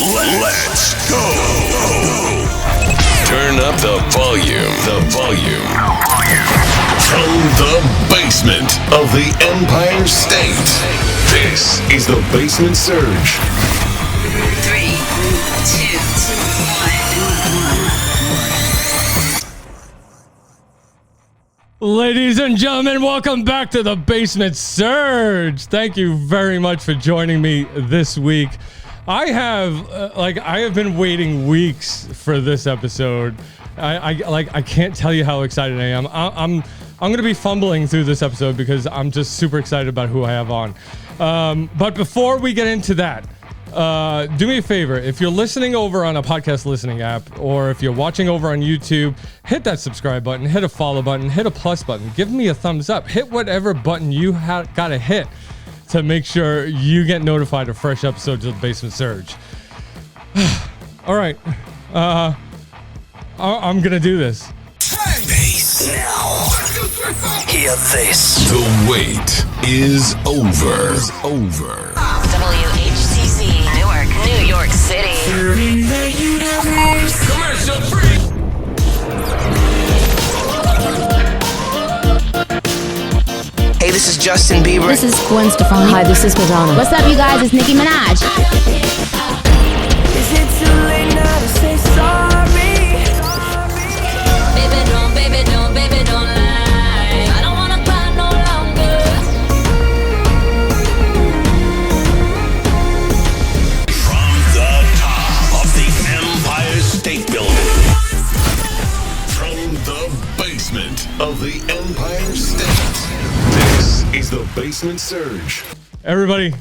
Let's go. Turn up the volume. From the basement of the Empire State. This is the Basement Surge. 3, 2, 1. Ladies and gentlemen, welcome back to the Basement Surge. Thank you very much for joining me this week. I have been waiting weeks for this episode. I can't tell you how excited I am. I'm going to be fumbling through this episode because I'm just super excited about who I have on. But before we get into that, do me a favor. If you're listening over on a podcast listening app, or if you're watching over on YouTube, hit that subscribe button, hit a follow button, hit a plus button, give me a thumbs up, hit whatever button you got to hit to make sure you get notified of fresh episodes of the Basement Surge. All right. I'm going to do this. Bass. Now, hear this. The wait is over. WHCC, Newark, New York City. Commercial free. Hey, this is Justin Bieber. This is Gwen Stefani. Hi, this is Madonna. What's up, you guys? It's Nicki Minaj. Is it too late now to say sorry? Baby, don't lie. I don't wanna cry no longer. From the top of the Empire State Building. From the basement of the Empire State. This is the Basement Surge. Everybody,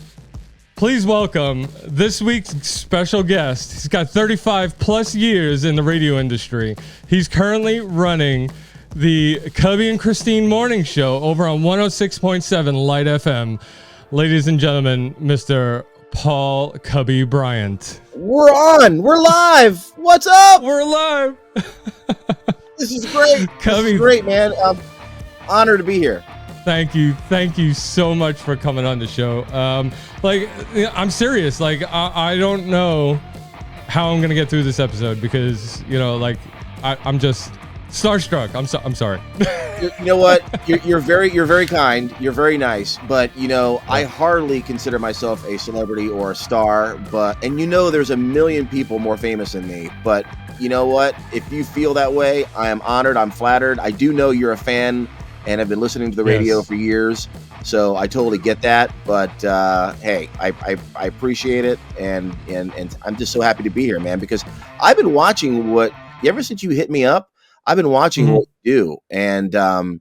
please welcome this week's special guest. He's got 35 plus years in the radio industry. He's currently running the Cubby and Christine morning show over on 106.7 Lite FM. Ladies and gentlemen, Mr. Paul Cubby Bryant. We're on. We're live. What's up? We're live. This is great. Cubby. This is great, man. I'm honored to be here. Thank you so much for coming on the show. I'm serious. I don't know how I'm gonna get through this episode because I'm just starstruck. I'm sorry. You know what? You're very kind. You're very nice. But I hardly consider myself a celebrity or a star. And there's a million people more famous than me. But you know what? If you feel that way, I am honored. I'm flattered. I do know you're a fan. And I've been listening to the radio for years, so I totally get that. But hey, I appreciate it, and I'm just so happy to be here, man. Because I've been watching ever since you hit me up, I've been watching what you do, and I'm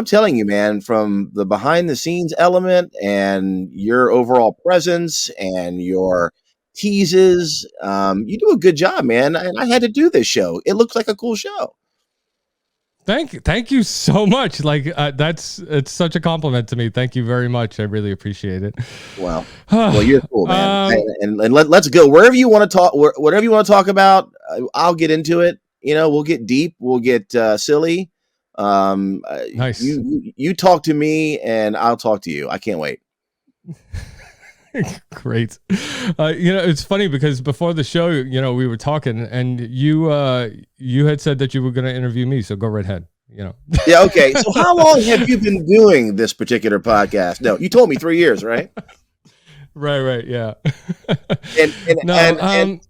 telling you, man, from the behind the scenes element and your overall presence and your teases, you do a good job, man. And I had to do this show. It looks like a cool show. Thank you so much. It's such a compliment to me. Thank you very much. I really appreciate it. Well, you're cool, man. And let's go wherever you want to talk. Whatever you want to talk about, I'll get into it. We'll get deep. We'll get silly. Nice. You talk to me, and I'll talk to you. I can't wait. Great. It's funny because before the show, we were talking, and you had said that you were going to interview me. So go right ahead. Yeah. Okay. So how long have you been doing this particular podcast? No, you told me 3 years, right? Right. Yeah. And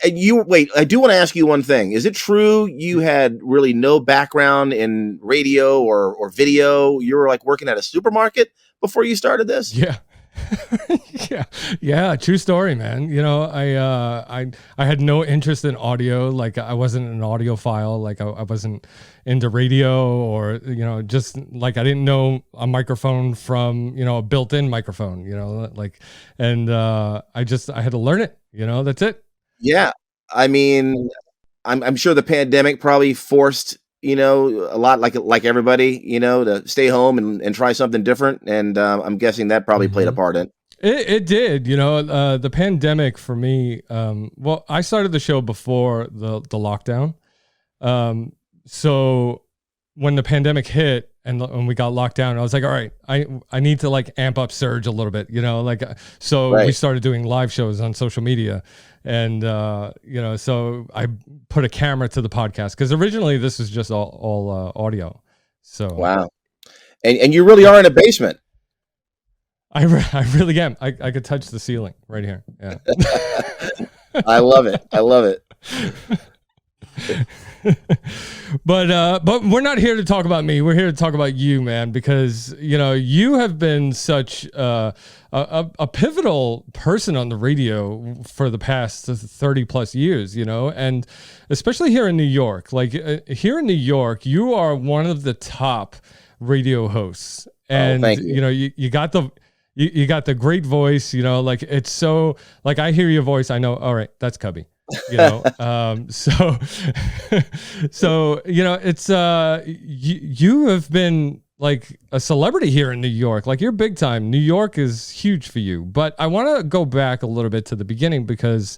you wait. I do want to ask you one thing. Is it true you had really no background in radio or video? You were working at a supermarket before you started this? Yeah. yeah, true story, man. I had no interest in audio. I wasn't an audiophile. I wasn't into radio or just I didn't know a microphone from a built-in microphone. I had to learn it. That's it. Yeah, I mean, I'm sure the pandemic probably forced a lot like everybody, to stay home and try something different. And I'm guessing that probably played a part in it. It did, the pandemic for me. I started the show before the lockdown. So when the pandemic hit and we got locked down, I was like, all right, I need to amp up Surge a little bit, so Right. we started doing live shows on social media. And so I put a camera to the podcast because originally this was just all audio. So Wow. And you really are in a basement. I really am. I could touch the ceiling right here. Yeah. I love it. I love it. But we're not here to talk about me. We're here to talk about you, man, because you have been such a pivotal person on the radio for the past 30 plus years, and especially here in New York. Like here in New York, you are one of the top radio hosts, and thank you. You got the. You got the great voice, like it's so like I hear your voice. I know. All right. That's Cubby, so it's, you have been like a celebrity here in New York, like you're big time. New York is huge for you, but I want to go back a little bit to the beginning because,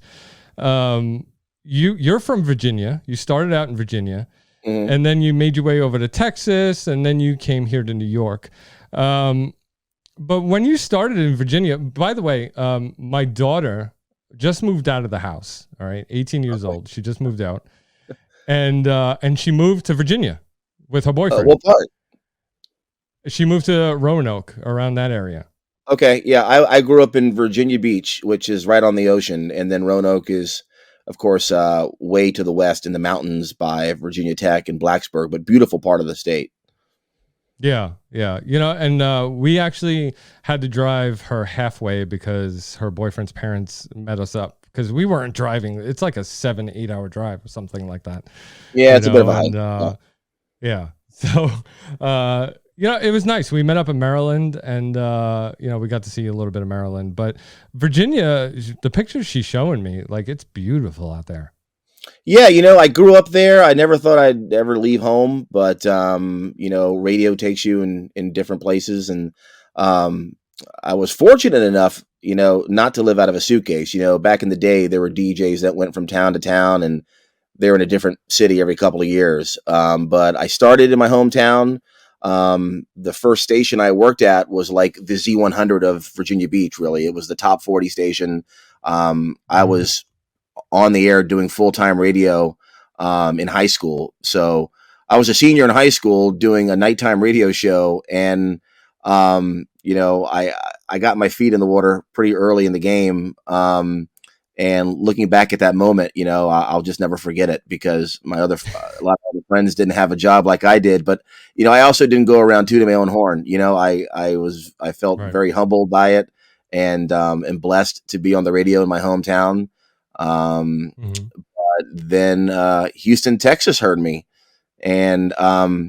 you're from Virginia. You started out in Virginia and then you made your way over to Texas and then you came here to New York. But when you started in Virginia, by the way, my daughter just moved out of the house. All right, 18 years old. She just moved out, and she moved to Virginia with her boyfriend. What part? She moved to Roanoke, around that area. Okay, yeah, I grew up in Virginia Beach, which is right on the ocean, and then Roanoke is, of course, way to the west in the mountains by Virginia Tech and Blacksburg, but beautiful part of the state. Yeah. And we actually had to drive her halfway because her boyfriend's parents met us up because we weren't driving. It's like a 7-8 hour drive or something like that. Yeah, it's a bit of a hike. Yeah. So, it was nice. We met up in Maryland and, we got to see a little bit of Maryland. But Virginia, the pictures she's showing me, like, it's beautiful out there. Yeah, I grew up there. I never thought I'd ever leave home, but radio takes you in different places, and I was fortunate enough, not to live out of a suitcase. Back in the day, there were DJs that went from town to town, and they were in a different city every couple of years. But I started in my hometown. The first station I worked at was like the Z100 of Virginia Beach. Really, it was the top 40 station. I was on the air doing full-time radio in high school. So I was a senior in high school doing a nighttime radio show. And, I got my feet in the water pretty early in the game. And looking back at that moment, I'll just never forget it because a lot of other friends didn't have a job like I did. But, I also didn't go around tooting my own horn. I felt very humbled by it and blessed to be on the radio in my hometown. But then Houston, Texas heard me, and I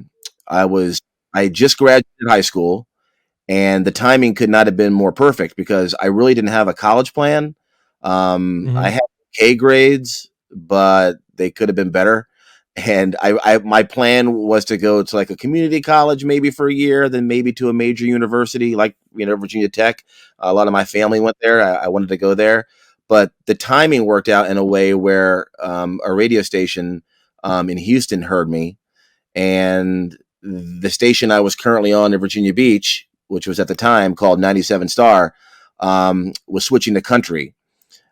just graduated high school, and the timing could not have been more perfect because I really didn't have a college plan. I had K grades, but they could have been better. And my plan was to go to like a community college maybe for a year, then maybe to a major university like Virginia Tech. A lot of my family went there. I wanted to go there. But the timing worked out in a way where a radio station in Houston heard me, and the station I was currently on in Virginia Beach, which was at the time called 97 Star, was switching to country.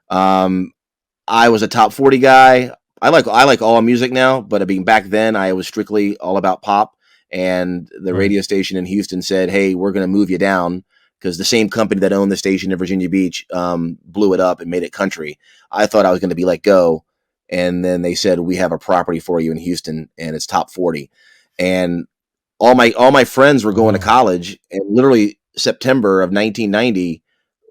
I was a top 40 guy. I like all music now, but back then I was strictly all about pop. And the radio station in Houston said, "Hey, we're going to move you down." Because the same company that owned the station in Virginia Beach blew it up and made it country. I thought I was going to be let go. And then they said, "We have a property for you in Houston and it's top 40. And all my friends were going to college, and literally September of 1990,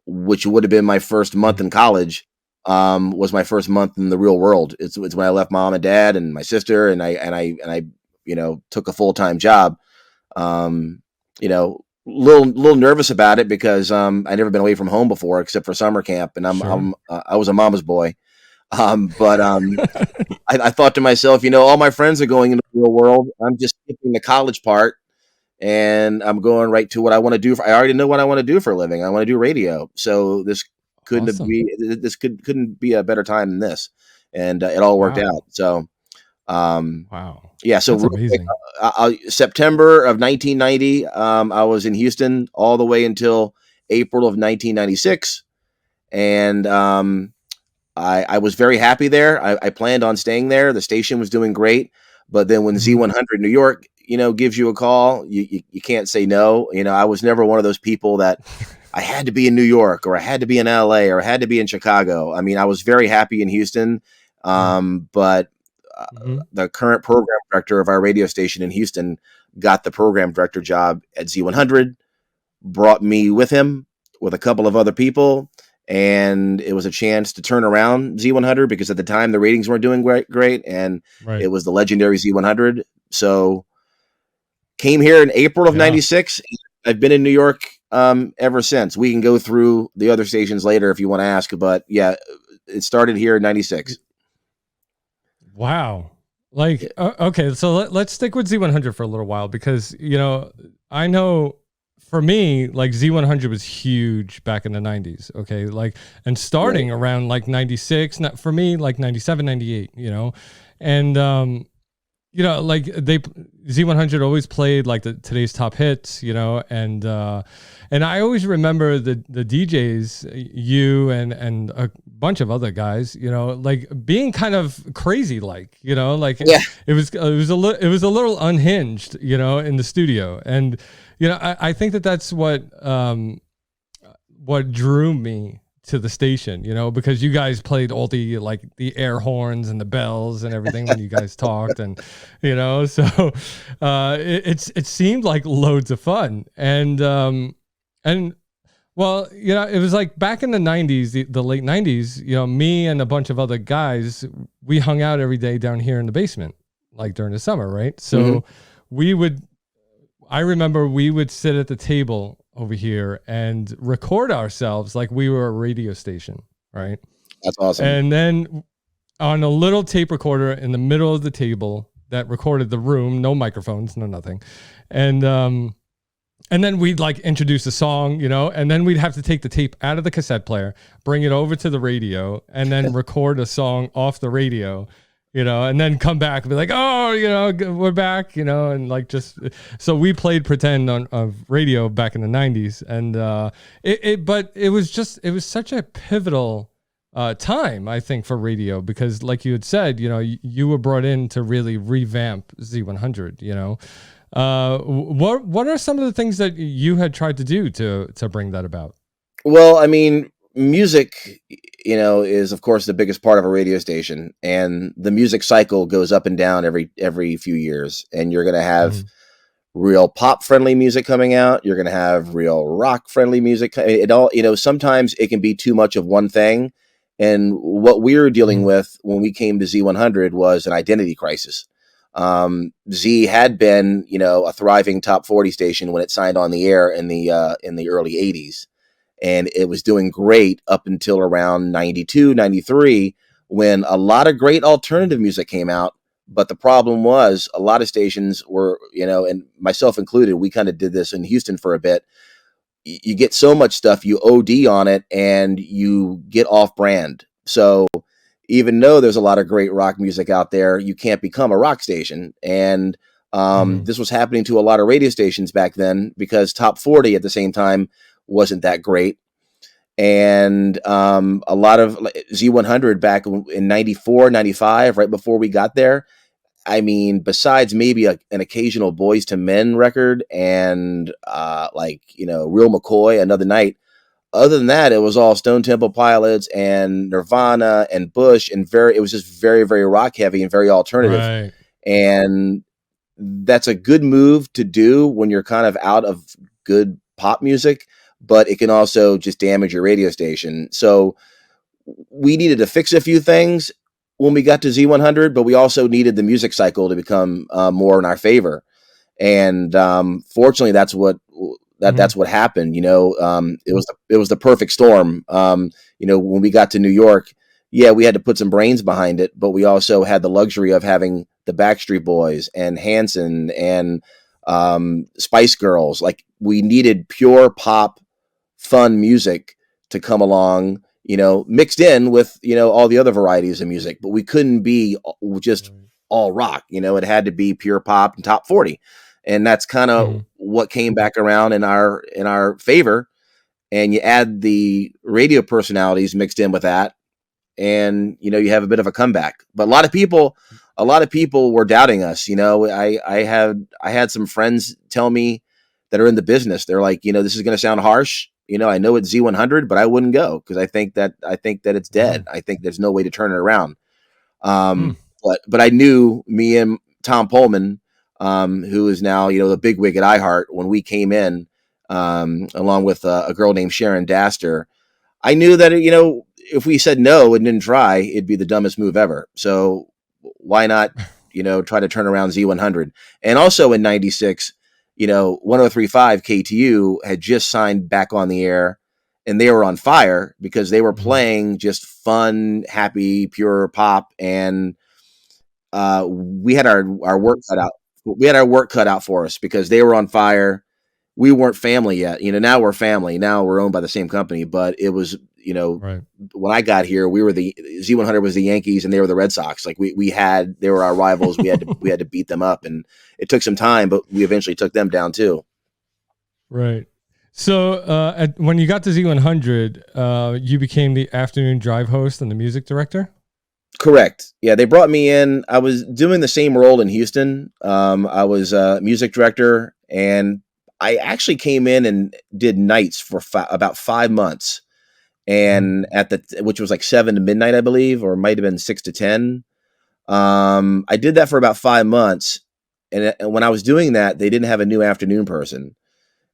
which would have been my first month in college, was my first month in the real world. It's when I left mom and dad and my sister and I took a full-time job. Little nervous about it because I'd never been away from home before except for summer camp, and I was a mama's boy. But I thought to myself, all my friends are going into the real world. I'm just skipping the college part, and I'm going right to what I want to do. I already know what I want to do for a living. I want to do radio. So this couldn't be a better time than this, and it all worked out. So. Wow. Yeah. So amazing. September of 1990, I was in Houston all the way until April of 1996. And I was very happy there. I planned on staying there. The station was doing great. But then when Z100 New York, gives you a call, you can't say no. I was never one of those people that I had to be in New York or I had to be in LA or I had to be in Chicago. I mean, I was very happy in Houston. But the current program director of our radio station in Houston got the program director job at Z100, brought me with him with a couple of other people. And it was a chance to turn around Z100 because at the time the ratings weren't doing great. And it was the legendary Z100. So came here in April of 96. I've been in New York ever since. We can go through the other stations later if you want to ask, but yeah, it started here in 96. Wow. Like, okay, so let's stick with Z100 for a little while because, I know for me, like Z100 was huge back in the 90s. Okay. Like, and starting around like 96, not for me, like 97, 98, and, like Z100 always played like today's top hits, and I always remember the DJs, you and a bunch of other guys, like being kind of crazy, like, it was a little unhinged, in the studio. And, I think that's what drew me to the station, because you guys played all the air horns and the bells and everything when you guys talked, and so it seemed like loads of fun. And well, it was like back in the 90s, the late 90s, me and a bunch of other guys, we hung out every day down here in the basement, like during the summer, right? So I remember we would sit at the table over here and record ourselves like we were a radio station, right? That's awesome. And then on a little tape recorder in the middle of the table that recorded the room, no microphones, no nothing. And then we'd like introduce a song, and then we'd have to take the tape out of the cassette player, bring it over to the radio, and then record a song off the radio. And then come back and be like, oh, we're back, and like just, so we played pretend on radio back in the 90s. And but it was such a pivotal time, I think, for radio, because like you had said, you were brought in to really revamp Z100, what are some of the things that you had tried to do to bring that about? Well, I mean, music, is of course the biggest part of a radio station, and the music cycle goes up and down every few years, and you're going to have real pop friendly music coming out. You're going to have real rock friendly music. It all, sometimes it can be too much of one thing. And what we were dealing with when we came to Z100 was an identity crisis. Z had been, a thriving top 40 station when it signed on the air in the early 80s. And it was doing great up until around 92, 93, when a lot of great alternative music came out. But the problem was a lot of stations were, and myself included, we kind of did this in Houston for a bit. You get so much stuff, you OD on it, and you get off brand. So even though there's a lot of great rock music out there, you can't become a rock station. And this was happening to a lot of radio stations back then, because top 40 at the same time wasn't that great. And a lot of Z100 back in 94, 95, right before we got there, I mean, besides maybe an occasional Boys to Men record and Real McCoy, Another Night, other than that, it was all Stone Temple Pilots and Nirvana and Bush, and it was just very, very rock heavy and very alternative. Right. And that's a good move to do when you're kind of out of good pop music, but it can also just damage your radio station. So we needed to fix a few things when we got to Z100, but we also needed the music cycle to become more in our favor. And fortunately, that's what happened. It was the perfect storm. When we got to New York, we had to put some brains behind it, but we also had the luxury of having the Backstreet Boys and Hanson and Spice Girls. Like, we needed pure pop, fun music to come along, mixed in with, all the other varieties of music, but we couldn't be just all rock, it had to be pure pop and top 40. And that's kind of what came back around in our favor. And you add the radio personalities mixed in with that, and you have a bit of a comeback. But a lot of people were doubting us. I had some friends tell me that are in the business. They're like, this is going to sound harsh. I know it's Z100, but I wouldn't go because I think that it's dead. I think there's no way to turn it around. But I knew me and Tom Pullman, who is now the bigwig at iHeart, when we came in, along with a girl named Sharon Daster. I knew that if we said no and didn't try, it'd be the dumbest move ever. So why not try to turn around Z100? And also in '96, 1035 KTU had just signed back on the air, and they were on fire because they were playing just fun, happy, pure pop, and we had our work cut out. We had our work cut out for us because they were on fire. We weren't family yet. Now we're family. Now we're owned by the same company, but it was, right. When I got here, we were the Z100 was the Yankees and they were the Red Sox. Like they were our rivals. We had to beat them up, and it took some time, but we eventually took them down too. Right. So when you got to Z100, you became the afternoon drive host and the music director? Correct. Yeah, they brought me in. I was doing the same role in Houston. I was a music director, and I actually came in and did nights for about 5 months, and which was like 7 to midnight, I believe, or it might have been 6 to 10. I did that for about 5 months, and when I was doing that, they didn't have a new afternoon person.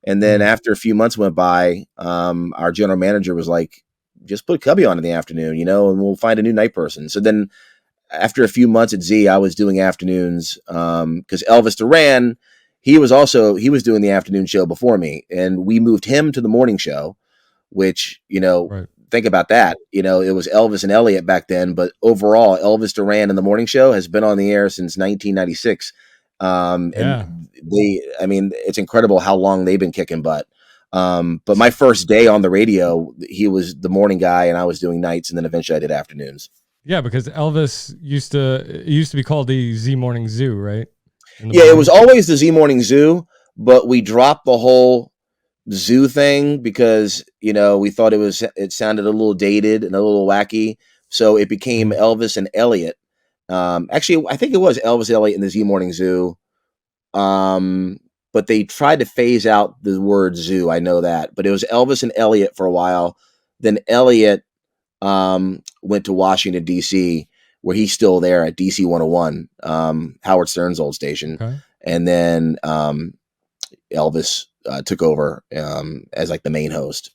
And then after a few months went by, our general manager was like, just put Cubby on in the afternoon, and we'll find a new night person. So then after a few months at Z, I was doing afternoons, because Elvis Duran, he was doing the afternoon show before me, and we moved him to the morning show, which, Right. think about that. It was Elvis and Elliot back then, but overall Elvis Duran in the morning show has been on the air since 1996. And it's incredible how long they've been kicking butt. But my first day on the radio, he was the morning guy and I was doing nights, and then eventually I did afternoons. Yeah, because Elvis used to be called the Z Morning Zoo, right? Yeah, it was always the Z Morning Zoo, but we dropped the whole zoo thing because, we thought it sounded a little dated and a little wacky. So it became Elvis and Elliot. Actually, I think it was Elvis, Elliot, and the Z Morning Zoo. But they tried to phase out the word zoo. I know that, but it was Elvis and Elliot for a while. Then Elliot went to Washington, D.C., where he's still there at DC 101, Howard Stern's old station. Okay. And then Elvis took over as like the main host.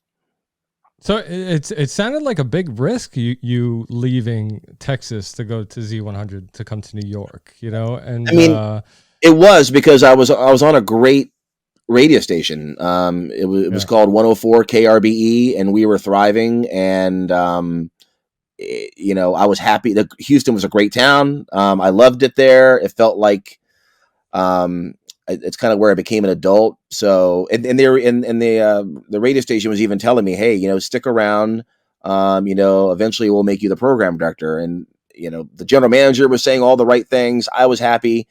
So it sounded like a big risk, you leaving Texas to go to Z100 to come to New York, and I mean, it was because I was on a great radio station. It was called 104 KRBE, and we were thriving, and I was happy. Houston was a great town. I loved it there. It felt like it's kind of where I became an adult. So, and the radio station was even telling me, hey, stick around. Eventually we'll make you the program director. And, the general manager was saying all the right things. I was happy.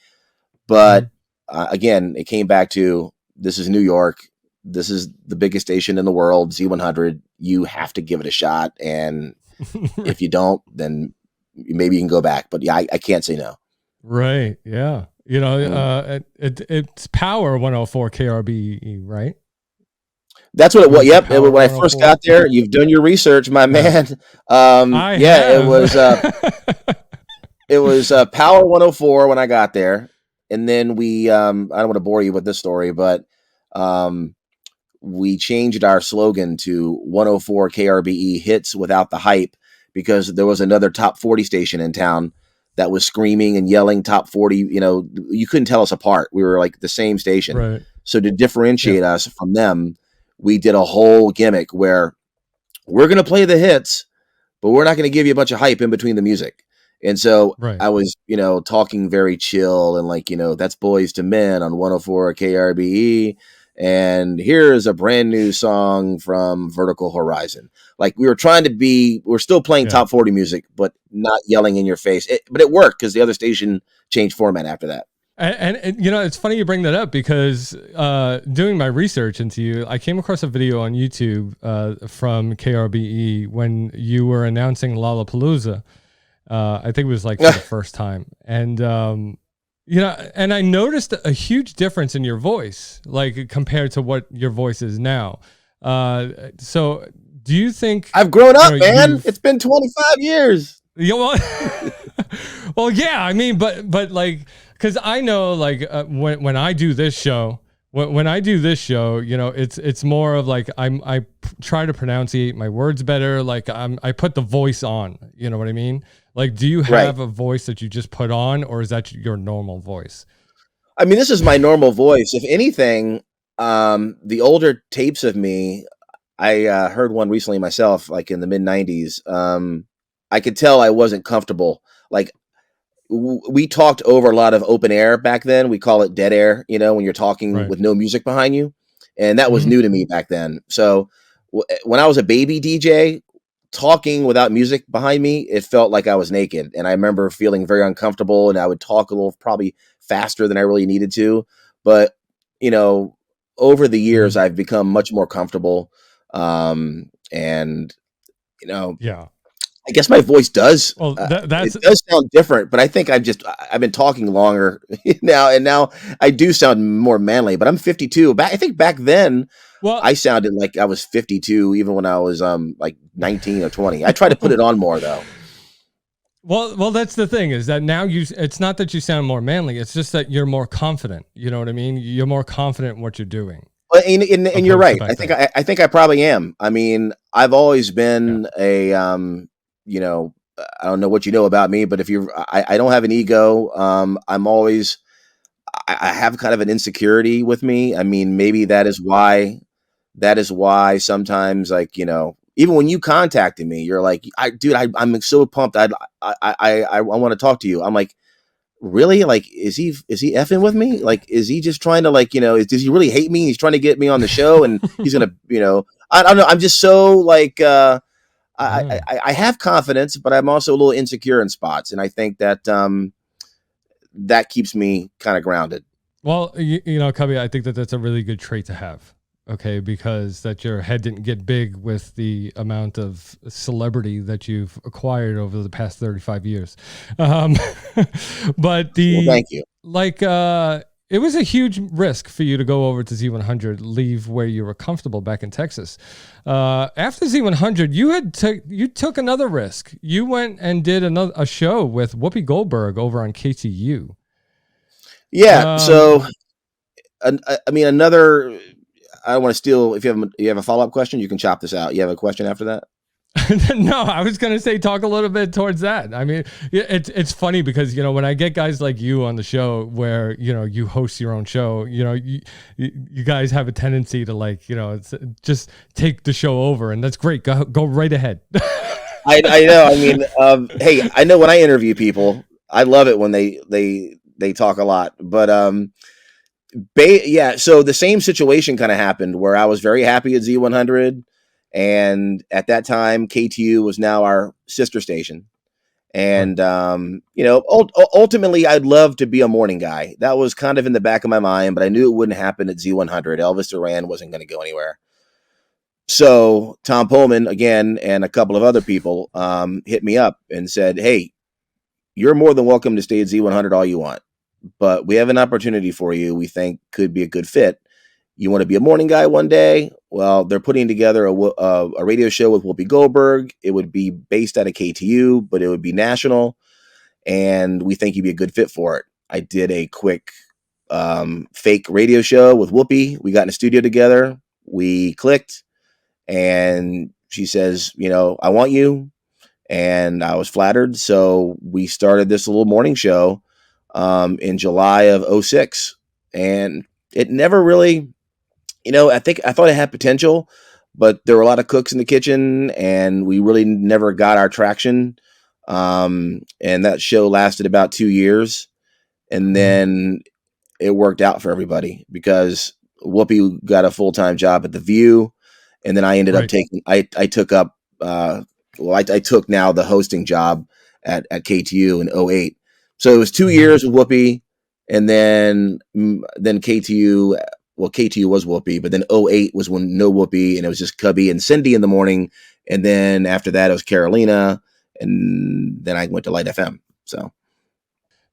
But again, it came back to, this is New York. This is the biggest station in the world, Z100. You have to give it a shot. And if you don't, then maybe you can go back. But yeah, I can't say no. Right. Yeah. It's Power 104 KRBE, right? That's what it was. Yep. When I first got there, you've done your research, my man. It was it was Power 104 when I got there. And then we, I don't want to bore you with this story, but we changed our slogan to 104 KRBE hits without the hype, because there was another top 40 station in town that was screaming and yelling top 40. You couldn't tell us apart. We were like the same station. Right. So to differentiate us from them, we did a whole gimmick where we're going to play the hits, but we're not going to give you a bunch of hype in between the music. And so I was, talking very chill and like, that's Boys to Men on 104 KRBE. And here's a brand new song from Vertical Horizon. Like we were trying to we're still playing top 40 music, but not yelling in your face. But it worked because the other station changed format after that. And you know, it's funny you bring that up because doing my research into you, I came across a video on YouTube from KRBE when you were announcing Lollapalooza. I think it was like for the first time. And, you know, and I noticed a huge difference in your voice, like compared to what your voice is now. So do you think I've grown up, you know, man? It's been 25 years. You know, well, yeah, I mean, but like, because I know, like, when I do this show, when I do this show, you know, it's more of like I try to pronunciate my words better. Like I put the voice on. You know what I mean? Like, do you have a voice that you just put on, or is that your normal voice? I mean, this is my normal voice. If anything, the older tapes of me, I heard one recently myself, like in the mid '90s. I could tell I wasn't comfortable. Like we talked over a lot of open air back then. We call it dead air, you know, when you're talking with no music behind you. And that was new to me back then. So when I was a baby DJ, talking without music behind me, it felt like I was naked. And I remember feeling very uncomfortable, and I would talk a little, probably faster than I really needed to. But, you know, over the years, I've become much more comfortable. And, you know, I guess my voice does. Well, it does sound different, but I think I've been talking longer now, and now I do sound more manly. But I'm 52. I think back then, I sounded like I was 52, even when I was like 19 or 20. I try to put it on more though. Well, that's the thing, is that now it's not that you sound more manly. It's just that you're more confident. You know what I mean? You're more confident in what you're doing. And you're right. I think I probably am. I mean, I've always been you know, I don't know what you know about me, but I don't have an ego. I'm always, I have kind of an insecurity with me. I mean, maybe that is why sometimes, like, you know, even when you contacted me, you're like, I'm so pumped. I want to talk to you. I'm like, really? Like, is he effing with me? Like, is he just trying to, like, you know, does he really hate me? He's trying to get me on the show, and he's going to, you know, I don't know. I'm just so like, I have confidence, but I'm also a little insecure in spots. And I think that, that keeps me kind of grounded. Well, you know, Cubby, I think that that's a really good trait to have. Okay. Because that your head didn't get big with the amount of celebrity that you've acquired over the past 35 years. But thank you. Like, it was a huge risk for you to go over to Z100, leave where you were comfortable back in Texas. After Z100, you took another risk. You went and did a show with Whoopi Goldberg over on KTU. Yeah. So, I mean, another. I don't want to steal. If you have a follow-up question, you can chop this out. You have a question after that? No, I was going to say, talk a little bit towards that. I mean, it's funny because, you know, when I get guys like you on the show where, you know, you host your own show, you know, you guys have a tendency to, like, you know, just take the show over, and that's great. Go right ahead. I know. I mean, hey, I know when I interview people, I love it when they talk a lot, but, yeah. So the same situation kind of happened where I was very happy at Z100. And at that time, KTU was now our sister station. And, you know, ultimately, I'd love to be a morning guy. That was kind of in the back of my mind, but I knew it wouldn't happen at Z100. Elvis Duran wasn't going to go anywhere. So Tom Pullman, again, and a couple of other people hit me up and said, hey, you're more than welcome to stay at Z100 all you want, but we have an opportunity for you we think could be a good fit. You want to be a morning guy one day? Well, they're putting together a radio show with Whoopi Goldberg. It would be based out of KTU, but it would be national. And we think you'd be a good fit for it. I did a quick fake radio show with Whoopi. We got in a studio together. We clicked. And she says, you know, I want you. And I was flattered. So we started this little morning show in July of 2006. And it never really... You know, I thought it had potential, but there were a lot of cooks in the kitchen, and we really never got our traction. And that show lasted about 2 years, and then it worked out for everybody because Whoopi got a full-time job at The View, and then I ended up taking. I took up. I took now the hosting job at KTU in 2008. So it was 2 years with Whoopi. and then KTU. Well, KTU was Whoopi, but then '08 was when no Whoopi, and it was just Cubby and Cindy in the morning. And then after that, it was Carolina, and then I went to Lite FM. So.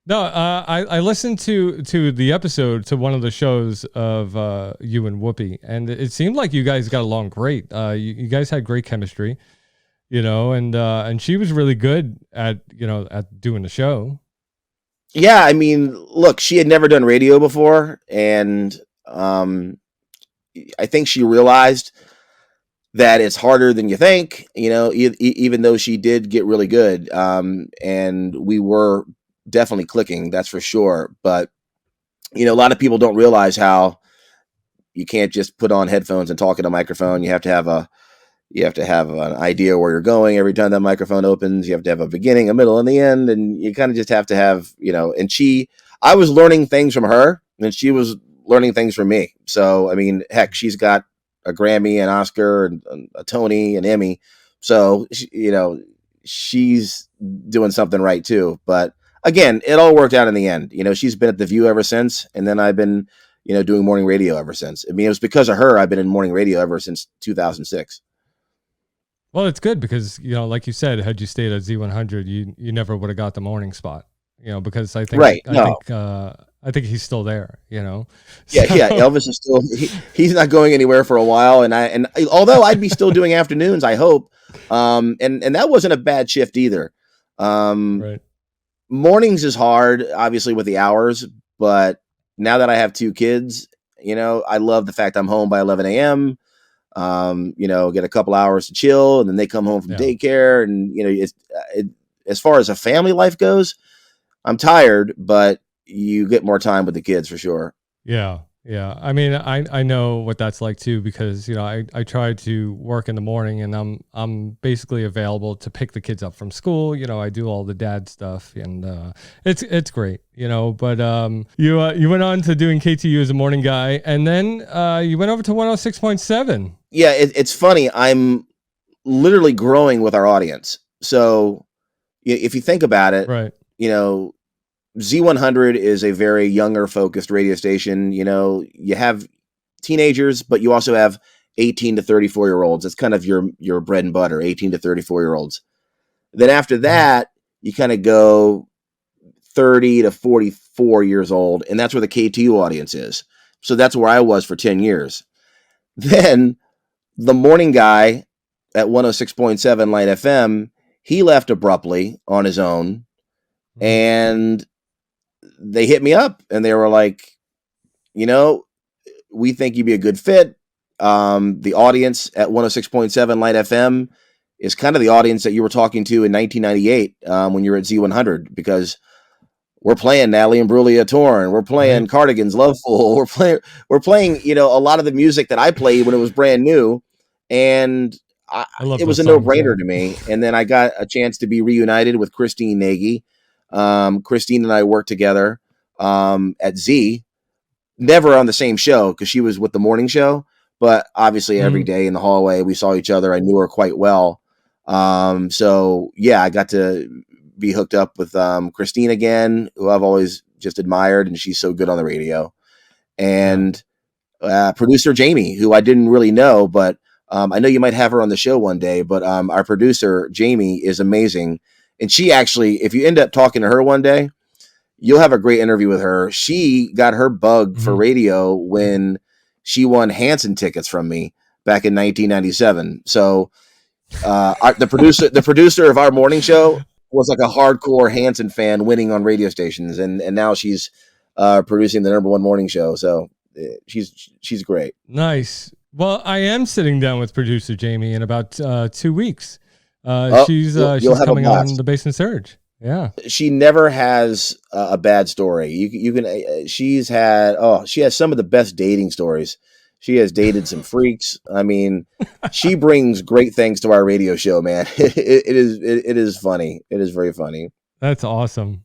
No, I listened to the episode, to one of the shows of you and Whoopi, and it seemed like you guys got along great. You guys had great chemistry, and she was really good at doing the show. Yeah, I mean, look, she had never done radio before, and I think she realized that it's harder than you think. Even though she did get really good, and we were definitely clicking, that's for sure. But a lot of people don't realize how you can't just put on headphones and talk in a microphone. You have to have an idea where you're going every time that microphone opens. You have to have a beginning, a middle, and the end, and you kind of just have to have, and I was learning things from her, and she was learning things from me. So I mean, heck, she's got a Grammy, an Oscar, and a Tony, an Emmy. So she's doing something right too. But again, it all worked out in the end. She's been at The View ever since, and then I've been, doing morning radio ever since. I mean, it was because of her I've been in morning radio ever since 2006. Well, it's good because, like you said, had you stayed at Z100, you never would have got the morning spot, because I think, right. I think he's still there, Yeah. Elvis is still, he's not going anywhere for a while. And although I'd be still doing afternoons, I hope. And that wasn't a bad shift either. Right. Mornings is hard, obviously, with the hours, but now that I have two kids, I love the fact I'm home by 11 a.m., get a couple hours to chill, and then they come home from daycare. And, as far as a family life goes, I'm tired, but you get more time with the kids for sure. Yeah. Yeah. I mean, I know what that's like too, because, I try to work in the morning, and I'm basically available to pick the kids up from school. I do all the dad stuff, and it's great, but you went on to doing KTU as a morning guy, and then you went over to 106.7. Yeah. It's funny. I'm literally growing with our audience. So if you think about it, right. Z100 is a very younger focused radio station. You have teenagers, but you also have 18 to 34 year olds. It's kind of your bread and butter, 18 to 34 year olds. Then after that, you kind of go 30 to 44 years old. And that's where the KTU audience is. So that's where I was for 10 years. Then the morning guy at 106.7 Lite FM, he left abruptly on his own, and they hit me up and they were like, we think you'd be a good fit. The audience at 106.7 Lite FM is kind of the audience that you were talking to in 1998 when you were at Z100, because we're playing Natalie Imbruglia Torn. We're playing Cardigans, Loveful. We're playing, a lot of the music that I played when it was brand new. And it was a no-brainer to me. And then I got a chance to be reunited with Christine Nagy. Christine and I worked together at Z, never on the same show because she was with the morning show, but obviously every day in the hallway we saw each other. I knew her quite well. So yeah, I got to be hooked up with Christine again, who I've always just admired, and she's so good on the radio. And producer Jamie, who I didn't really know, but I know you might have her on the show one day, but our producer Jamie is amazing. And she actually, if you end up talking to her one day, you'll have a great interview with her. She got her bug for radio when she won Hanson tickets from me back in 1997. So the producer of our morning show was like a hardcore Hanson fan, winning on radio stations, and now she's producing the #1 morning show. So she's great. Nice. Well, I am sitting down with producer Jamie in about 2 weeks. She's coming on the Basement Surge. Yeah. She never has a bad story. You can, she has some of the best dating stories. She has dated some freaks. I mean, she brings great things to our radio show, man. It is funny. It is very funny. That's awesome.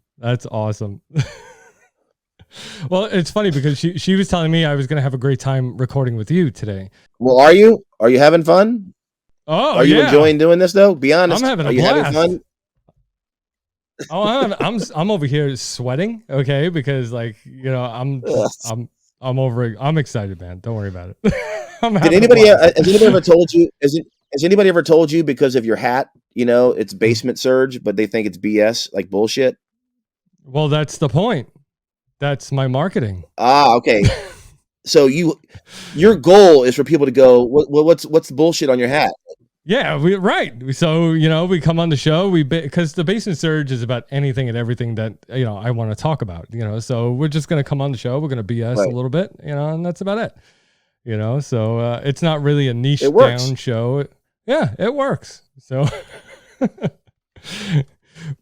Well, it's funny because she was telling me I was going to have a great time recording with you today. Well, are you having fun? Oh, are you enjoying doing this though? Be honest. I'm having a blast. Having fun? Oh, I'm over here sweating, okay, because like I'm over it. I'm excited, man. Don't worry about it. Did anybody has anybody ever told you? Has anybody ever told you because of your hat? It's basement surge, but they think it's BS, like bullshit. Well, that's the point. That's my marketing. Okay. So your goal is for people to go, what's the bullshit on your hat? Yeah, right. So, we come on the show, because the Basement Surge is about anything and everything that, I want to talk about, so we're just going to come on the show. We're going to BS a little bit, and that's about it, so it's not really a niche down show. Yeah, it works. So,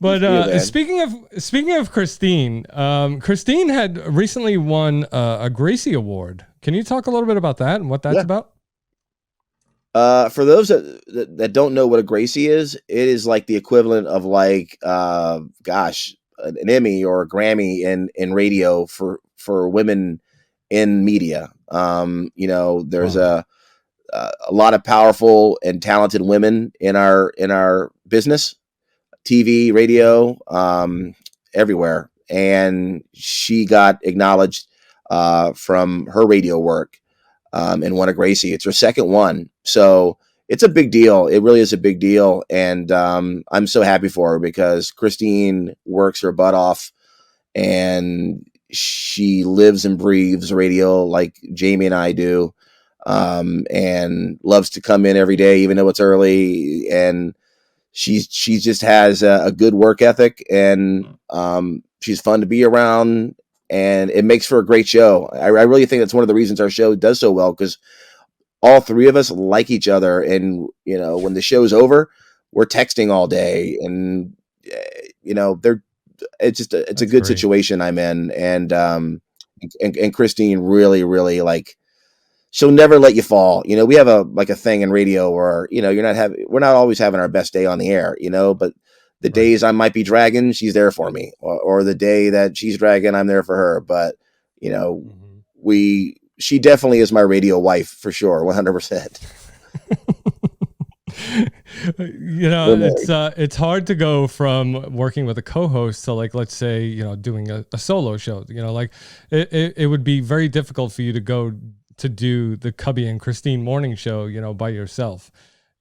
but speaking of Christine, Christine had recently won a Gracie Award. Can you talk a little bit about that and what that's about? For those that don't know what a Gracie is, it is like the equivalent of like, an Emmy or a Grammy in radio for women in media. There's a lot of powerful and talented women in our business, TV, radio, everywhere. And she got acknowledged from her radio work. And won a Gracie. It's her second one. So it's a big deal. It really is a big deal. And I'm so happy for her because Christine works her butt off and she lives and breathes radio like Jamie and I do, and loves to come in every day, even though it's early. And she just has a good work ethic, and she's fun to be around. And it makes for a great show. I really think that's one of the reasons our show does so well, because all three of us like each other. And, when the show's over, we're texting all day. And, it's a good situation I'm in. And Christine really, really, like, she'll never let you fall. We have a thing in radio where, we're not always having our best day on the air, but the days I might be dragging, she's there for me, or the day that she's dragging, I'm there for her. But, she definitely is my radio wife for sure. 100%. It's hard to go from working with a co-host to, like, let's say, doing a solo show, like it would be very difficult for you to go to do the Cubby and Christine morning show, by yourself.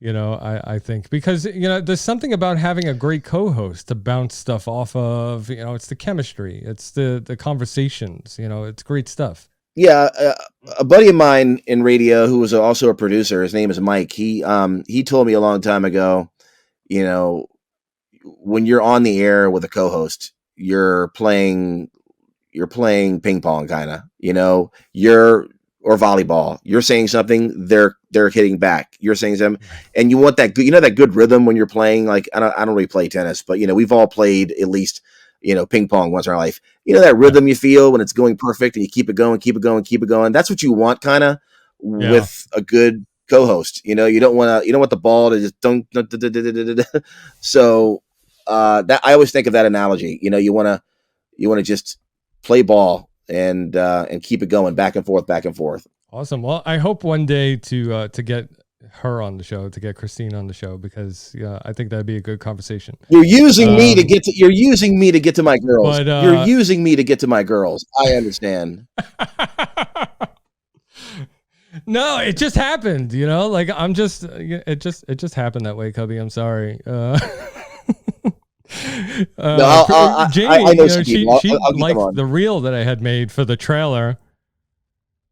I think because, there's something about having a great co-host to bounce stuff off of, it's the chemistry, it's the conversations, it's great stuff. Yeah. A buddy of mine in radio who was also a producer, his name is Mike. He told me a long time ago, when you're on the air with a co-host, you're playing ping pong kind of, or volleyball. You're saying something, they're hitting back. You're saying something, and you want that good, that good rhythm when you're playing. Like I don't really play tennis, but we've all played at least ping pong once in our life. That rhythm you feel when it's going perfect, and you keep it going, keep it going, keep it going. That's what you want, kind of, with a good co-host. You don't want the ball to just don't. So that I always think of that analogy. You want to just play ball and keep it going back and forth, back and forth. Awesome. Well, I hope one day to get her on the show, to get Christine on the show, because I think that'd be a good conversation. You're using me to get to my girls. But, you're using me to get to my girls. I understand. No, it just happened, like it just happened that way, Cubby. I'm sorry. Jamie, I know she I'll liked the reel that I had made for the trailer.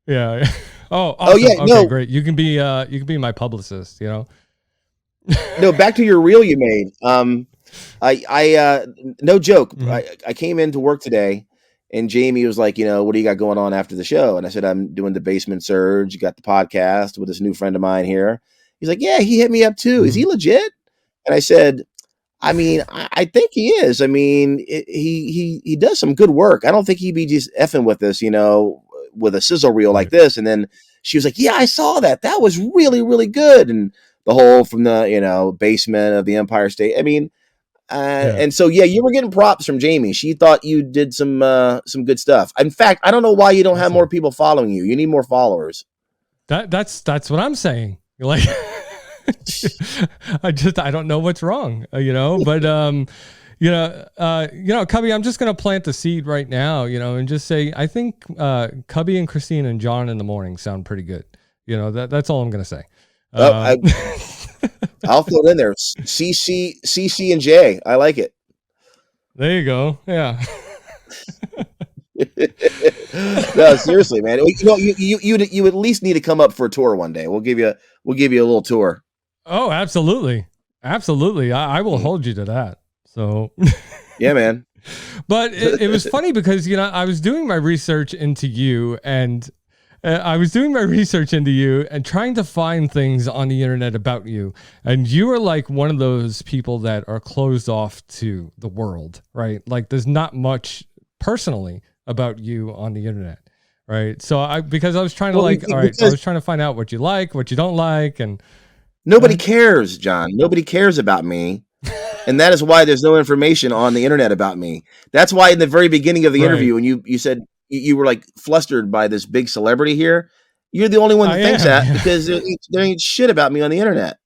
Yeah. Oh, awesome. Oh yeah. Okay, no, great. You can be my publicist. No, back to your reel you made. I no joke. Mm-hmm. I came into work today, and Jamie was like, what do you got going on after the show? And I said, I'm doing the Basement Surge. Got the podcast with this new friend of mine here. He's like, yeah, he hit me up too. Mm-hmm. Is he legit? And I said, I mean, I think he is. I mean, he does some good work. I don't think he'd be just effing with us, with a sizzle reel like this. And then she was like, yeah, I saw that. That was really, really good. And the whole from the, basement of the Empire State. I mean, and so, yeah, you were getting props from Jamie. She thought you did some good stuff. In fact, I don't know why you don't have more people following you. You need more followers. That's what I'm saying. I don't know what's wrong, but Cubby, I'm just gonna plant the seed right now, and just say I think Cubby and Christine and John in the morning sound pretty good. That's all I'm gonna say. I'll throw it in there. CC and J. I like it. There you go. Yeah. No, seriously, man. You at least need to come up for a tour one day. We'll give you a little tour. Oh, absolutely. I will hold you to that. So yeah, man. But it was funny because, I was doing my research into you and trying to find things on the internet about you. And you are like one of those people that are closed off to the world, right? Like there's not much personally about you on the internet. Right. So I was trying to I was trying to find out what you like, what you don't like. And nobody cares, John. Nobody cares about me. And that is why there's no information on the internet about me. That's why in the very beginning of the interview, when you said you were like flustered by this big celebrity here, you're the only one that thinks that because there ain't shit about me on the internet.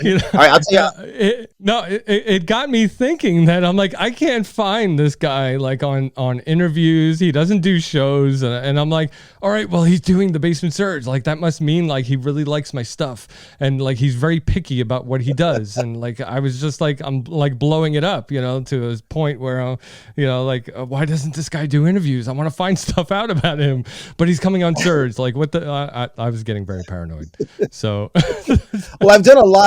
All right, I'll tell you. It got me thinking that I'm like, I can't find this guy like on interviews. He doesn't do shows, and I'm like, all right, well, he's doing the Basement Surge. Like that must mean like he really likes my stuff, and like he's very picky about what he does. And like I was just like, I'm like blowing it up, to a point where why doesn't this guy do interviews? I want to find stuff out about him, but he's coming on Surge. Like what the? I was getting very paranoid. So, well, I've done a lot.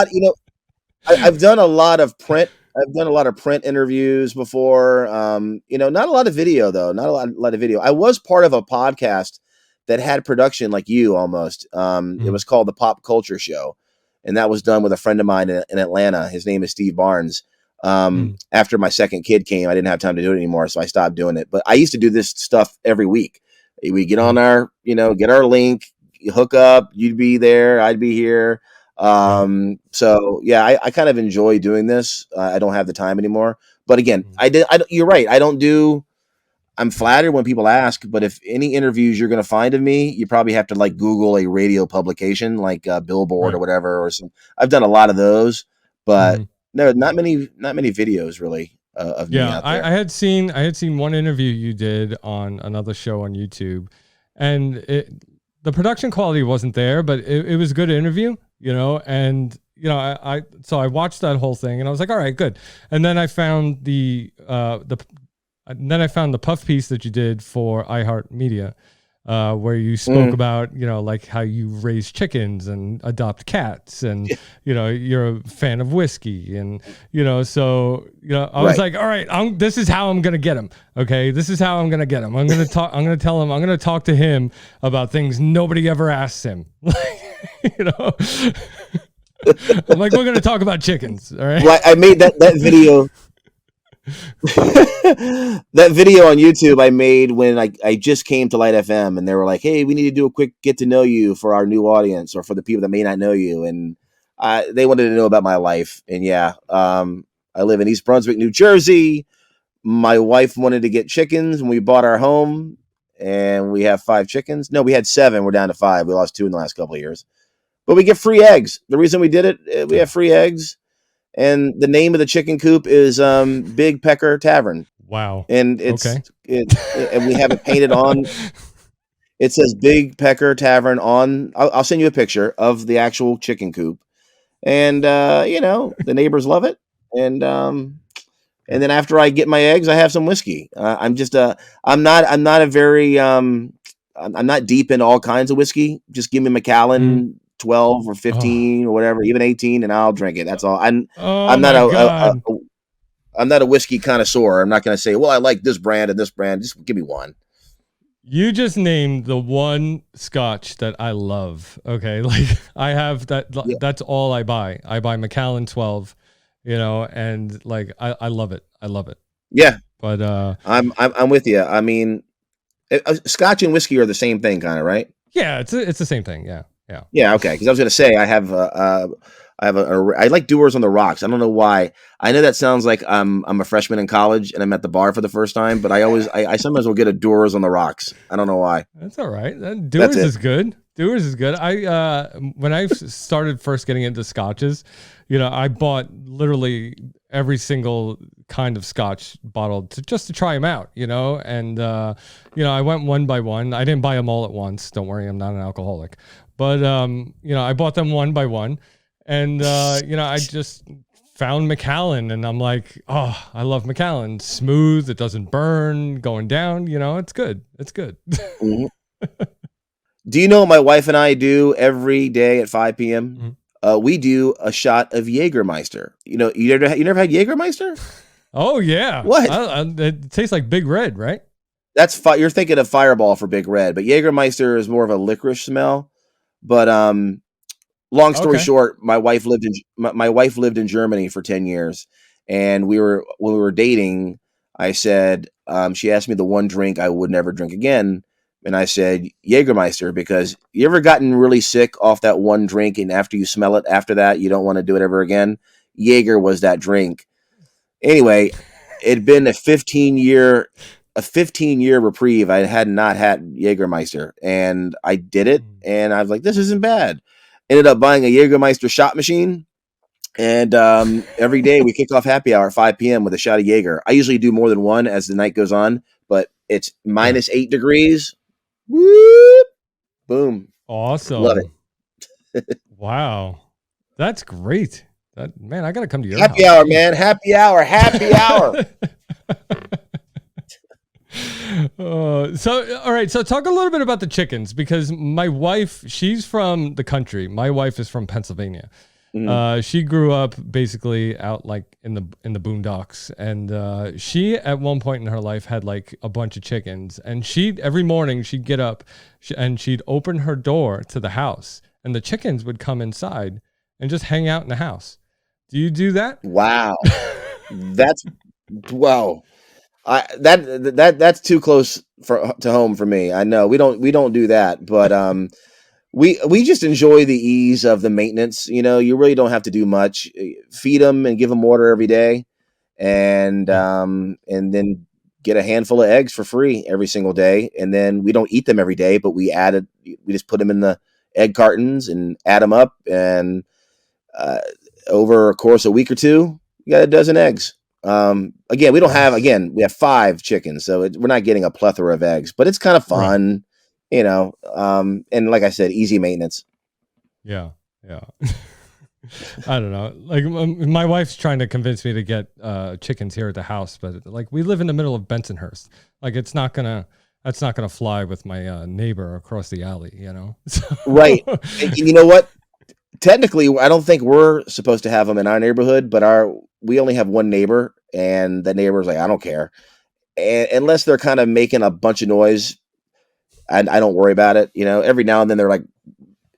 I've done a lot of print. I've done a lot of print interviews before. Not a lot of video though. Not a lot of video. I was part of a podcast that had production like you almost. It was called the Pop Culture Show, and that was done with a friend of mine in Atlanta. His name is Steve Barnes. After my second kid came, I didn't have time to do it anymore, so I stopped doing it. But I used to do this stuff every week. We get on our, get our link, hook up. You'd be there. I'd be here. So yeah, I kind of enjoy doing this. I don't have the time anymore, but again, you're right. I'm flattered when people ask, but if any interviews you're going to find of me, you probably have to like Google a radio publication like Billboard or whatever, or some, I've done a lot of those, but no, not many videos really of me out there. I had seen one interview you did on another show on YouTube, and the production quality wasn't there, but it was a good interview. And so I watched that whole thing and I was like, all right, good. And then I found the puff piece that you did for iHeartRadio, where you spoke about, like how you raise chickens and adopt cats and, you're a fan of whiskey and, so, I was like, all right, this is how I'm going to get him. Okay. This is how I'm going to get him. I'm going to tell him, I'm going to talk to him about things nobody ever asks him. I'm like, we're going to talk about chickens. All right. Well, I made that video. That video on YouTube I made when I just came to Lite FM, and they were like, hey, we need to do a quick get to know you for our new audience or for the people that may not know you. And they wanted to know about my life. And I live in East Brunswick, New Jersey. My wife wanted to get chickens and we bought our home, and we have 5 chickens. No, we had 7. We're down to 5. We lost 2 in the last couple of years, but we get free eggs. The reason we did it, we have free eggs. And the name of the chicken coop is Big Pecker Tavern. Wow. And it's and we have it painted on. It says Big Pecker Tavern on. I'll send you a picture of the actual chicken coop. And the neighbors love it. And then after I get my eggs, I have some whiskey. I'm not deep in all kinds of whiskey. Just give me Macallan 12 or 15 or whatever, even 18, and I'll drink it. That's all. I'm not a whiskey connoisseur. I'm not going to say, well, I like this brand and this brand. Just give me one. You just named the one scotch that I love. Okay. Like I have that. Yeah. That's all I buy. I buy Macallan 12, and like, I love it. I love it. Yeah. But, I'm with you. I mean, scotch and whiskey are the same thing kind of, right? Yeah. It's the same thing. Yeah. Yeah. Yeah. Okay. Because I was going to say I like Doers on the Rocks. I don't know why. I know that sounds like I'm a freshman in college and I'm at the bar for the first time, but I sometimes will get a Doers on the Rocks. I don't know why. That's all right. Doers is good. Dewar's is good. When I started first getting into scotches, I bought literally every single kind of scotch bottle just to try them out, and I went one by one. I didn't buy them all at once. Don't worry, I'm not an alcoholic. But I bought them one by one, and I just found Macallan, and I'm like, oh, I love Macallan. Smooth, it doesn't burn, going down. It's good. It's good. Mm-hmm. Do you know what my wife and I do every day at 5 p.m.? Mm-hmm. We do a shot of Jagermeister. You never had Jagermeister? Oh yeah. What? It tastes like Big Red, right? That's you're thinking of Fireball for Big Red, but Jagermeister is more of a licorice smell. But long story short, my wife lived in Germany for 10 years, and when we were dating, I said she asked me the one drink I would never drink again. And I said, Jagermeister, because you ever gotten really sick off that one drink, and after you smell it after that, you don't want to do it ever again? Jaeger was that drink. Anyway, it'd been a 15-year reprieve. I had not had Jagermeister, and I did it, and I was like, this isn't bad. Ended up buying a Jagermeister shot machine, and every day we kick off happy hour at 5 p.m. with a shot of Jaeger. I usually do more than one as the night goes on, but it's minus 8 degrees. Whoop! Boom! Awesome. Love it. Wow, that's great. Man, I gotta come to your happy house. Hour, man. Happy hour. Happy hour. So, all right. So, talk a little bit about the chickens, because my wife, she's from the country. My wife is from Pennsylvania. She grew up basically out like in the boondocks, and she at one point in her life had like a bunch of chickens, and every morning she'd get up and she'd open her door to the house, and the chickens would come inside and just hang out in the house. Do you do that? Wow, wow. That's too close to home for me. I know we don't do that, but we just enjoy the ease of the maintenance. You really don't have to do much. Feed them and give them water every day, and then get a handful of eggs for free every single day. And then we don't eat them every day, but we just put them in the egg cartons and add them up, and over a course of a week or two, you got a dozen eggs. Again, we have 5 chickens, so we're not getting a plethora of eggs, but it's kind of fun. Right. And like I said, easy maintenance. Yeah. I don't know. Like my wife's trying to convince me to get chickens here at the house, but like we live in the middle of Bensonhurst. Like that's not gonna fly with my neighbor across the alley. So. Right. And you know what? Technically, I don't think we're supposed to have them in our neighborhood, but we only have one neighbor, and the neighbor's like, I don't care, and unless they're kind of making a bunch of noise. I don't worry about it. Every now and then they're like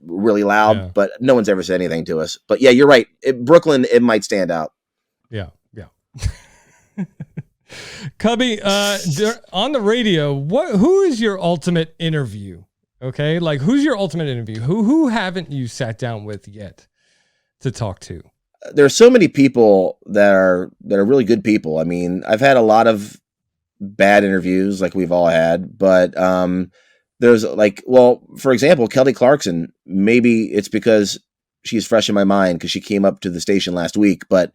really loud, but no one's ever said anything to us. But yeah, you're right. Brooklyn, it might stand out. Yeah. Cubby, on the radio, who is your ultimate interview? Okay. Like who's your ultimate interview? Who haven't you sat down with yet to talk to? There's so many people that are really good people. I mean, I've had a lot of bad interviews like we've all had, but, there's for example, Kelly Clarkson, maybe it's because she's fresh in my mind because she came up to the station last week, but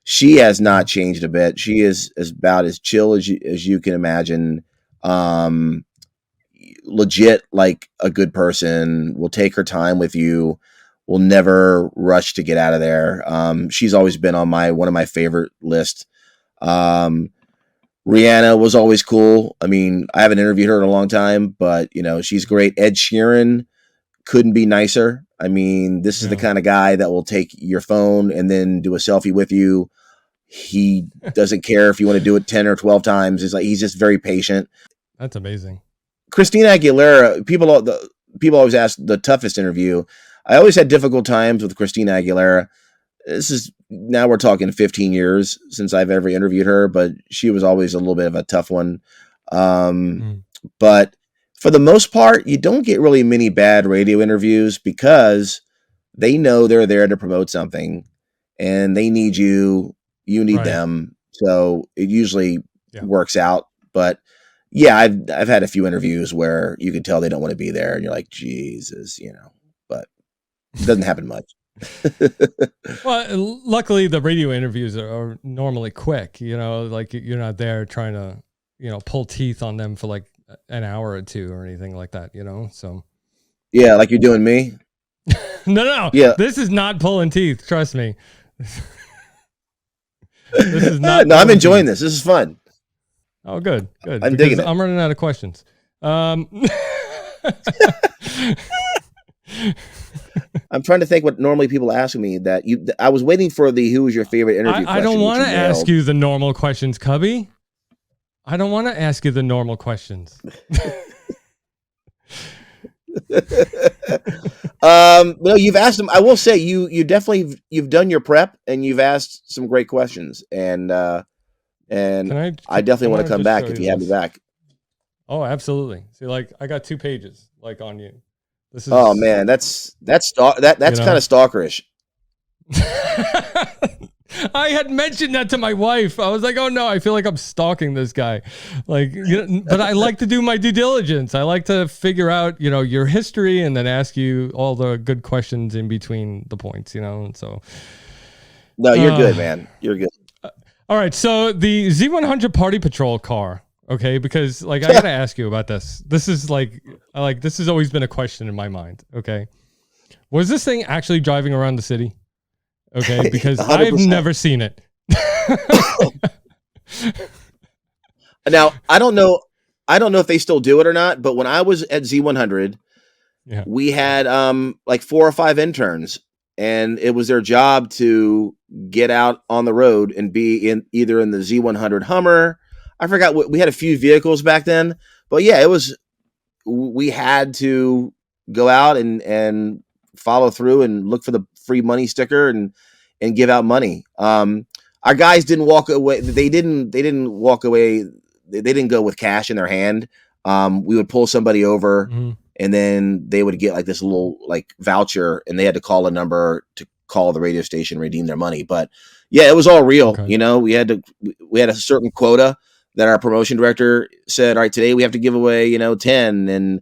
she has not changed a bit. She is about as chill as you can imagine. Legit, like a good person, will take her time with you, will never rush to get out of there. She's always been on one of my favorite lists. Rihanna was always cool. I mean, I haven't interviewed her in a long time, but she's great. Ed Sheeran couldn't be nicer. I mean, this is the kind of guy that will take your phone and then do a selfie with you. He doesn't care if you want to do it 10 or 12 times. He's just very patient. That's amazing. Christina Aguilera, people always ask the toughest interview. I always had difficult times with Christina Aguilera. Now we're talking 15 years since I've ever interviewed her, but she was always a little bit of a tough one. But for the most part, you don't get really many bad radio interviews because they know they're there to promote something and they need you need them. So it usually works out, but Yeah, I've had a few interviews where you can tell they don't want to be there, and you're like, Jesus, but it doesn't happen much. Well, luckily the radio interviews are normally quick, like you're not there trying to, pull teeth on them for like an hour or two or anything like that, so. Yeah, like you're doing me. No. Yeah. This is not pulling teeth. Trust me. This is not. No, I'm enjoying this. This is fun. Oh, good. I'm digging it. I'm running out of questions. I'm trying to think what normally people ask me I was waiting for the who was your favorite interview question. I don't want to ask you the normal questions, Cubby. I don't want to ask you the normal questions. No, you've asked them. I will say you definitely you've done your prep and you've asked some great questions, and I definitely want to come back if you have me back. Oh, absolutely. See, like I got 2 pages like on you. This is. Oh man, that's kind of stalkerish. I had mentioned that to my wife. I was like, "Oh no, I feel like I'm stalking this guy." Like, but I like to do my due diligence. I like to figure out, your history and then ask you all the good questions in between the points, and so. No, you're good, man. You're good. All right, so the Z100 Party Patrol car, okay? Because like I gotta ask you about this. This is this has always been a question in my mind. Okay, was this thing actually driving around the city? Okay, because 100%. I've never seen it. Now, I don't know if they still do it or not, but when I was at Z100, we had like 4 or 5 interns, and it was their job to get out on the road and be either in the Z100 Hummer. I forgot we had a few vehicles back then, but yeah, we had to go out and follow through and look for the free money sticker and give out money. Our guys didn't walk away. They didn't walk away. They didn't go with cash in their hand. We would pull somebody over, and then they would get like this little like voucher, and they had to call a number to call the radio station, redeem their money. But yeah, it was all real. Okay. We had a certain quota that our promotion director said, all right, today we have to give away, 10. And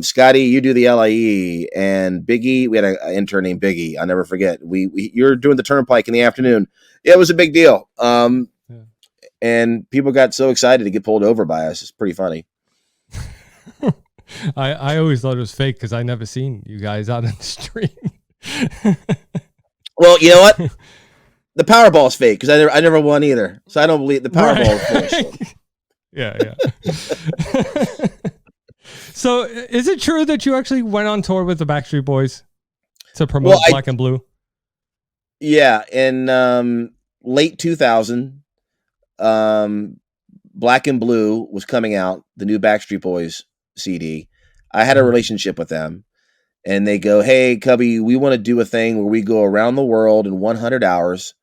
Scotty, you do the LIE, and Biggie, we had an intern named Biggie. I'll never forget. You're doing the turnpike in the afternoon. Yeah, it was a big deal. And people got so excited to get pulled over by us. It's pretty funny. I always thought it was fake because I never seen you guys out in the street. Well, you know what? The Powerball is fake because I never won either. So I don't believe the Powerball is bullshit. Yeah. So is it true that you actually went on tour with the Backstreet Boys to promote Black and Blue? Yeah, in late 2000, Black and Blue was coming out, the new Backstreet Boys CD. I had a relationship with them, and they go, hey, Cubby, we want to do a thing where we go around the world in 100 hours.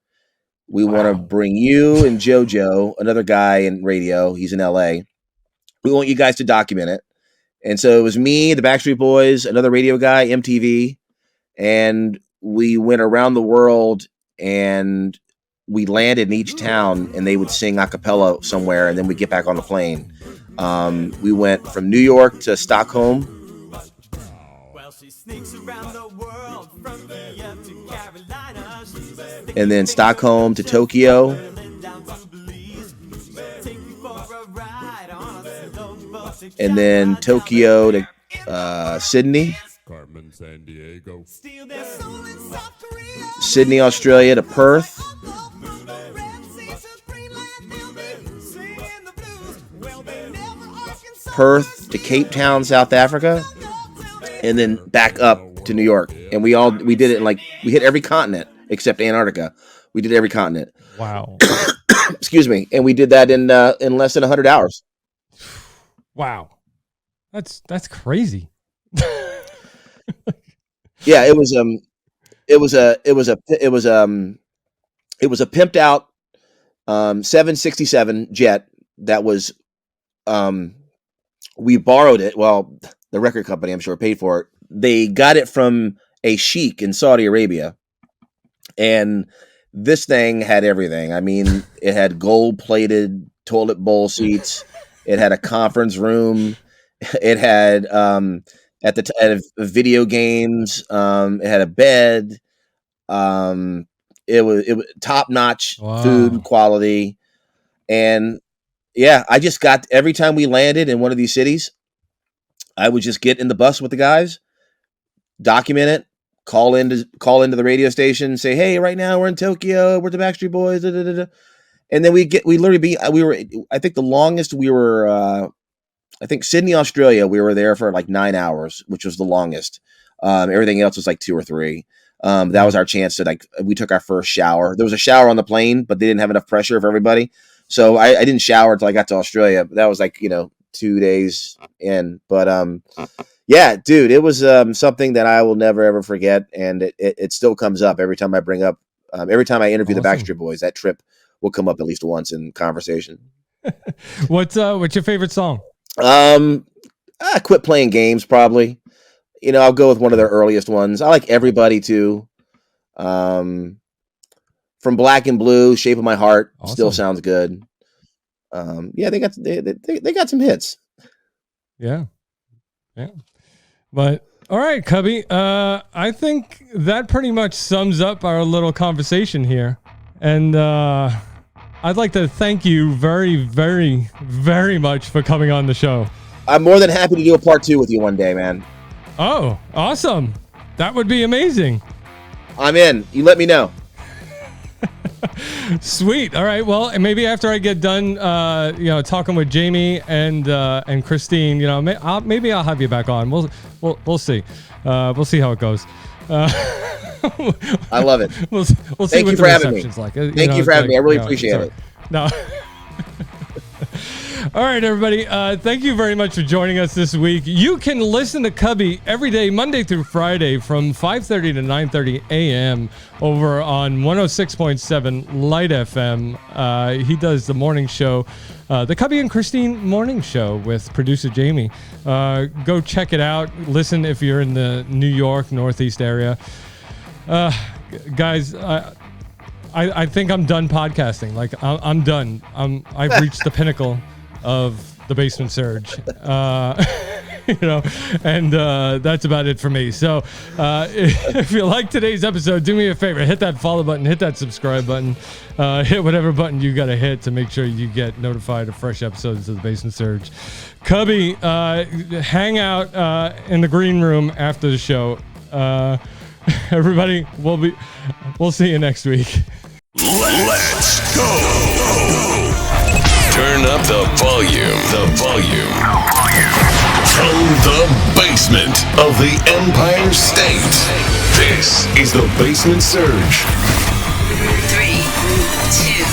We want to bring you and JoJo, another guy in radio. He's in LA. We want you guys to document it. And so it was me, the Backstreet Boys, another radio guy, MTV, and we went around the world and we landed in each town and they would sing a cappella somewhere, and then we get back on the plane. We went from New York to Stockholm. And then Stockholm to Tokyo. And then Tokyo to Sydney. Carmen, San Diego. Sydney, Australia to Perth. Perth to Cape Town, South Africa. And then back up to New York. And we did it in we hit every continent except Antarctica. We did every continent. Wow. Excuse me. And we did that in less than 100 hours. Wow. That's crazy. Yeah, it was a pimped out 767 jet that was we borrowed it. Well, the record company, I'm sure, paid for it. They got it from a sheik in Saudi Arabia. And this thing had everything. I mean, it had gold-plated toilet bowl seats. It had a conference room. It had video games. It had a bed. It was top notch food quality, and yeah, I just got every time we landed in one of these cities, I would just get in the bus with the guys, document it, call into the radio station, say, hey, right now we're in Tokyo, we're the Backstreet Boys, da, da, da, da. And then we were, I think the longest we were, I think Sydney, Australia, we were there for like 9 hours, which was the longest. Everything else was like 2 or 3. That was our chance to we took our first shower. There was a shower on the plane, but they didn't have enough pressure for everybody. So I didn't shower until I got to Australia. That was 2 days in, but, yeah, dude, it was, something that I will never, ever forget. And it still comes up every time I bring up, every time I interview the Backstreet Boys, that trip will come up at least once in conversation. What's your favorite song? I quit playing games. Probably, I'll go with one of their earliest ones. I like Everybody too. From Black and Blue, Shape of My Heart still sounds good. Yeah, they got some hits. Yeah. But all right, Cubby. I think that pretty much sums up our little conversation here, and I'd like to thank you very, very, very much for coming on the show. I'm more than happy to do a part 2 with you one day, man. Oh, awesome. That would be amazing. I'm in. You let me know. Sweet. All right. Well, maybe after I get done, talking with Jamie and Christine, maybe I'll have you back on. We'll see. We'll see how it goes. I love it. We'll see Thank what you the for having me. reception's like. Thank you for having me. I really appreciate it. No. All right, everybody. Thank you very much for joining us this week. You can listen to Cubby every day, Monday through Friday, from 5:30 to 9:30 a.m. over on 106.7 Lite FM. He does the morning show, the Cubby and Christine Morning Show with producer Jamie. Go check it out. Listen if you're in the New York, Northeast area. Guys, I think I'm done podcasting. I'm done. I've reached the pinnacle of the Basement Surge, and that's about it for me. So if you like today's episode, do me a favor, hit that follow button, hit that subscribe button, hit whatever button you got to hit to make sure you get notified of fresh episodes of the Basement Surge. Cubby, hang out in the green room after the show. Everybody, we'll see you next week. Let's go. Turn up the volume. From the basement of the Empire State. This is the Basement Surge. 3, 2,